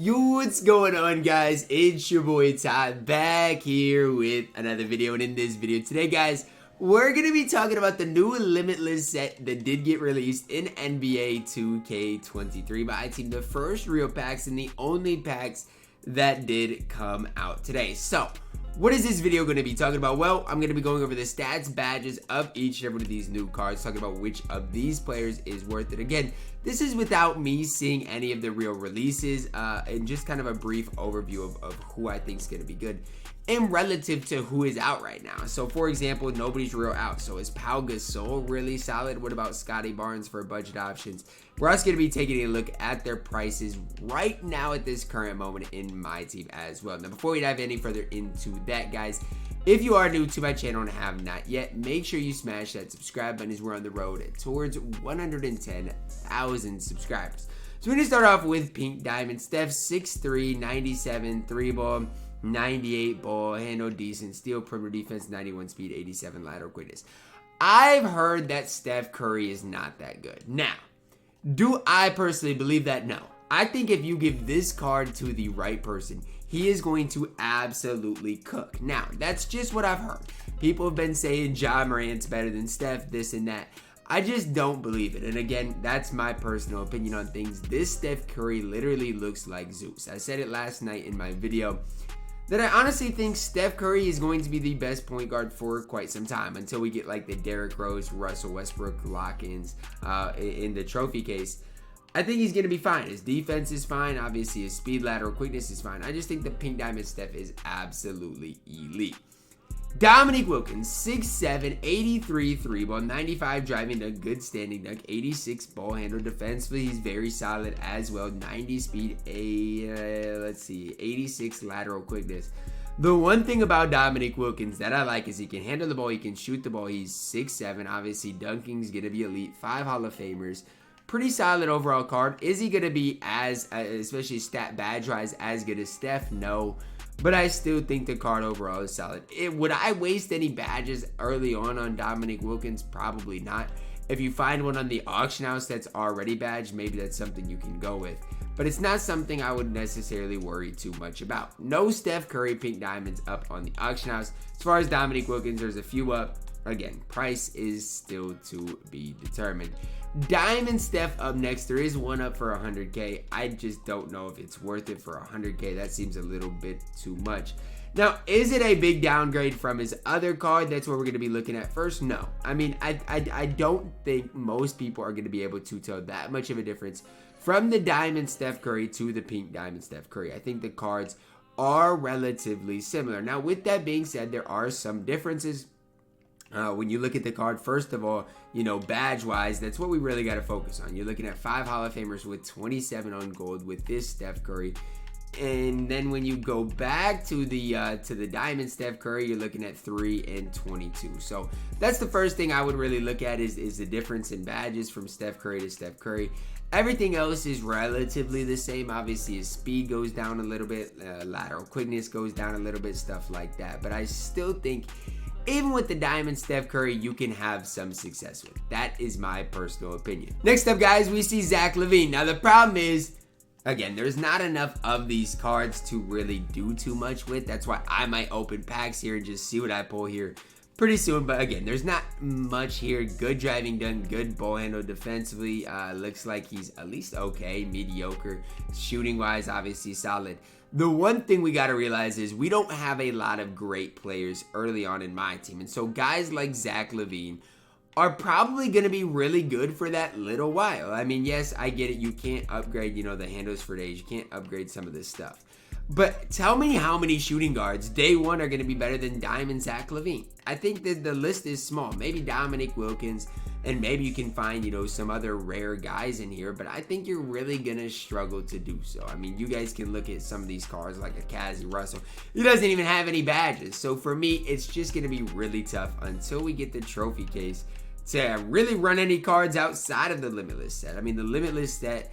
Yo, what's going on, guys? It's your boy Ty back here with another video, and in this video today, guys, we're gonna be talking about the new Limitless set that did get released in NBA 2K23 MyTEAM, the first real packs and the only packs that did come out today. So what is this video going to be talking about? Well, I'm going to be going over the stats, badges of each and every one of these new cards, talking about which of these players is worth it. Again, this is without me seeing any of the real releases, and just kind of a brief overview of who I think is going to be good and relative to who is out right now. So, for example, nobody's real out. So, is Pau Gasol really solid? What about Scottie Barnes for budget options? We're also going to be taking a look at their prices right now at this current moment in MyTEAM as well. Now, before we dive any further into that, guys, if you are new to my channel and have not yet, make sure you smash that subscribe button as we're on the road towards 110,000 subscribers. So we're going to start off with Pink Diamond. Steph, 6'3", 97, 3-ball, 98 ball handle, decent steal, perimeter defense, 91 speed, 87 lateral quickness. I've heard that Steph Curry is not that good. Now, do I personally believe that? No. I think if you give this card to the right person, he is going to absolutely cook. Now, that's just what I've heard. People have been saying Ja Morant's better than Steph, this and that. I just don't believe it. And again, that's my personal opinion on things. This Steph Curry literally looks like Zeus. I said it last night in my video that I honestly think Steph Curry is going to be the best point guard for quite some time until we get like the Derrick Rose, Russell Westbrook lock-ins in the trophy case. I think he's going to be fine. His defense is fine. Obviously, his speed, lateral quickness is fine. I just think the Pink Diamond Steph is absolutely elite. Dominique Wilkins, 6'7", 83 3-ball, 95 driving dunk, good standing dunk, 86 ball handle. Defensively, he's very solid as well. 90 speed, 86 lateral quickness. The one thing about Dominique Wilkins that I like is he can handle the ball, he can shoot the ball. He's 6'7", obviously dunking's going to be elite. 5 Hall of Famers. Pretty solid overall card. Is he going to be as, especially stat badge-wise, as good as Steph? No. But I still think the card overall is solid. Would I waste any badges early on Dominique Wilkins? Probably not. If you find one on the auction house that's already badged, maybe that's something you can go with. But it's not something I would necessarily worry too much about. No Steph Curry Pink Diamonds up on the auction house. As far as Dominique Wilkins, there's a few up. Again, price is still to be determined. Diamond Steph up next. There is one up for 100K. I just don't know if it's worth it for 100K. That seems a little bit too much. Now, is it a big downgrade from his other card? That's what we're going to be looking at first. No. I mean, I don't think most people are going to be able to tell that much of a difference from the Diamond Steph Curry to the Pink Diamond Steph Curry. I think the cards are relatively similar. Now, with that being said, there are some differences. When you look at the card, first of all, you know, badge-wise, that's what we really got to focus on. You're looking at 5 Hall of Famers with 27 on gold with this Steph Curry. And then when you go back to the Diamond Steph Curry, you're looking at 3 and 22. So that's the first thing I would really look at is the difference in badges from Steph Curry to Steph Curry. Everything else is relatively the same. Obviously, his speed goes down a little bit. Lateral quickness goes down a little bit, stuff like that. But I still think even with the Diamond Steph Curry, you can have some success with. That is my personal opinion. Next up, guys, we see Zach Lavine. Now, the problem is, again, there's not enough of these cards to really do too much with. That's why I might open packs here and just see what I pull here pretty soon. But again, there's not much here. Good driving done, good ball handle defensively. Looks like he's at least okay, mediocre. Shooting-wise, obviously solid. The one thing we got to realize is we don't have a lot of great players early on in MyTEAM. And so guys like Zach Lavine are probably going to be really good for that little while. I mean, yes, I get it. You can't upgrade, you know, the handles for days. You can't upgrade some of this stuff. But tell me how many shooting guards day one are going to be better than Diamond Zach Lavine. I think that the list is small. Maybe Dominique Wilkins, and maybe you can find, you know, some other rare guys in here, but I think you're really going to struggle to do so. I mean, you guys can look at some of these cards like a Cassie Russell. He doesn't even have any badges. So for me, it's just going to be really tough until we get the trophy case to really run any cards outside of the Limitless set. I mean, the Limitless set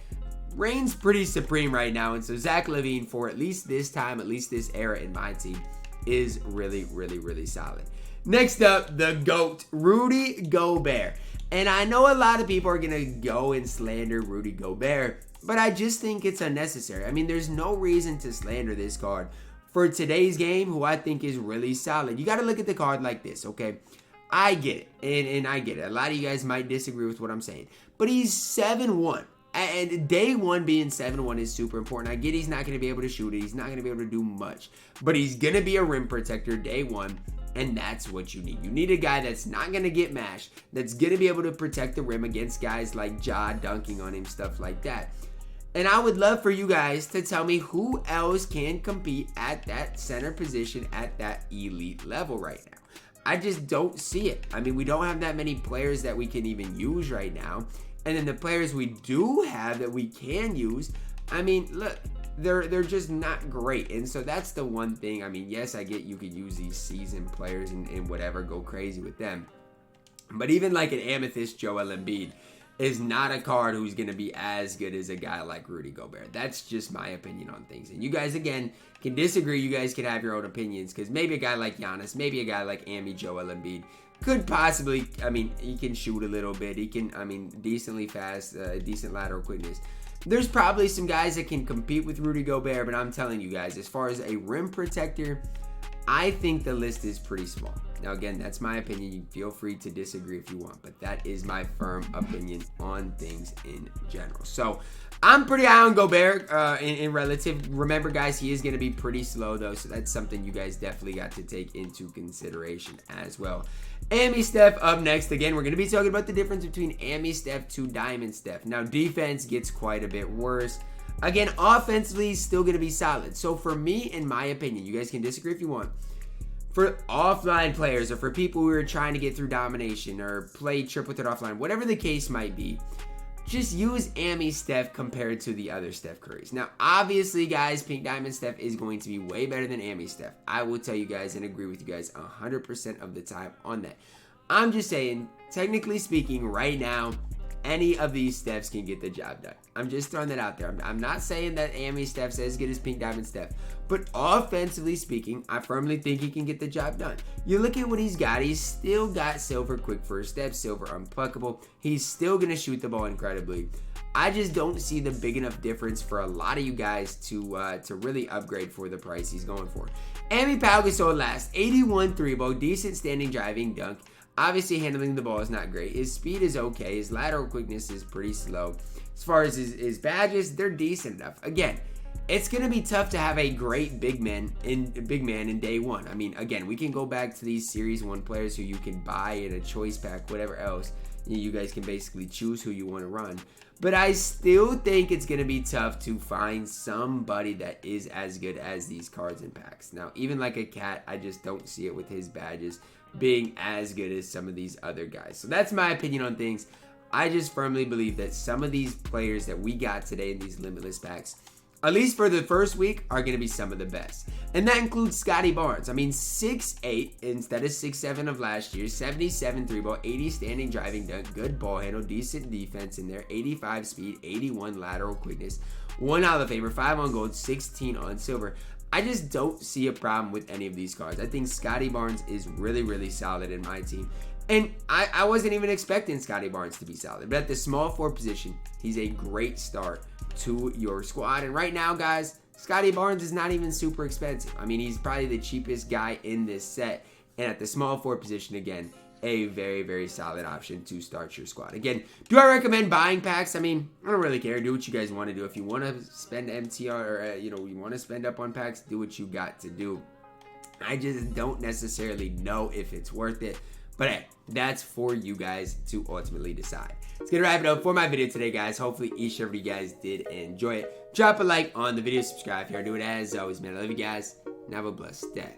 reigns pretty supreme right now, and so Zach Lavine, for at least this time, at least this era in MyTEAM, is really, really, really solid. Next up, the GOAT, Rudy Gobert. And I know a lot of people are going to go and slander Rudy Gobert, but I just think it's unnecessary. I mean, there's no reason to slander this card for today's game, who I think is really solid. You got to look at the card like this, okay? I get it, and I get it. A lot of you guys might disagree with what I'm saying, but he's 7-1. And day one being 7-1 is super important. I get he's not going to be able to shoot it. He's not going to be able to do much. But he's going to be a rim protector day one. And that's what you need. You need a guy that's not going to get mashed. That's going to be able to protect the rim against guys like Ja dunking on him, stuff like that. And I would love for you guys to tell me who else can compete at that center position at that elite level right now. I just don't see it. I mean, we don't have that many players that we can even use right now. And then the players we do have that we can use, I mean, look, they're just not great. And so that's the one thing. I mean, yes, I get you could use these seasoned players and whatever, go crazy with them. But even like an amethyst Joel Embiid is not a card who's going to be as good as a guy like Rudy Gobert. That's just my opinion on things. And you guys, again, can disagree. You guys can have your own opinions, because maybe a guy like Giannis, maybe a guy like Joel Embiid could possibly, I mean, he can shoot a little bit. He can, I mean, decently fast, decent lateral quickness. There's probably some guys that can compete with Rudy Gobert, but I'm telling you guys, as far as a rim protector, I think the list is pretty small. Now, again, that's my opinion. You feel free to disagree if you want, but that is my firm opinion on things in general. So I'm pretty high on Gobert in relative. Remember, guys, he is going to be pretty slow, though, so that's something you guys definitely got to take into consideration as well. Steph up next. Again, we're going to be talking about the difference between Steph to Diamond Steph. Now, defense gets quite a bit worse. Again, offensively, still going to be solid. So for me, in my opinion, you guys can disagree if you want, for offline players or for people who are trying to get through domination or play triple threat offline, whatever the case might be, just use Steph compared to the other Steph Currys. Now, obviously, guys, Pink Diamond Steph is going to be way better than Steph. I will tell you guys and agree with you guys 100% of the time on that. I'm just saying, technically speaking, right now, any of these Stephs can get the job done. I'm just throwing that out there. I'm not saying that Steph's as good as Pink Diamond Steph, but offensively speaking, I firmly think he can get the job done. You look at what he's got. He's still got silver quick first step, silver unpluckable. He's still going to shoot the ball incredibly. I just don't see the big enough difference for a lot of you guys to really upgrade for the price he's going for. Pau Gasol last, 81 3-ball, decent standing driving dunk. Obviously, handling the ball is not great. His speed is okay. His lateral quickness is pretty slow. As far as his badges, they're decent enough. Again, it's going to be tough to have a great big man in day one. I mean, again, we can go back to these Series 1 players who you can buy in a choice pack, whatever else. You guys can basically choose who you want to run. But I still think it's going to be tough to find somebody that is as good as these cards and packs. Now, even like a Cat, I just don't see it with his badges being as good as some of these other guys. So that's my opinion on things. I just firmly believe that some of these players that we got today in these Limitless packs, at least for the first week, are going to be some of the best. And that includes Scottie Barnes. I mean, 6'8" instead of 6'7" of last year, 77 3-ball, 80 standing driving dunk, good ball handle, decent defense in there, 85 speed, 81 lateral quickness, 1 Hall of Famer, 5 on gold, 16 on silver. I just don't see a problem with any of these cards. I think Scottie Barnes is really, really solid in my team. And I wasn't even expecting Scottie Barnes to be solid. But at the small forward position, he's a great start to your squad. And right now, guys, Scottie Barnes is not even super expensive. I mean, he's probably the cheapest guy in this set. And at the small forward position, again, a very, very solid option to start your squad. Again, do I recommend buying packs? I mean, I don't really care. Do what you guys want to do. If you want to spend MTR or, you want to spend up on packs, do what you got to do. I just don't necessarily know if it's worth it. But hey, that's for you guys to ultimately decide. It's going to wrap it up for my video today, guys. Hopefully each of you guys did enjoy it. Drop a like on the video, subscribe if you're new. As always, man, I love you guys, and have a blessed day.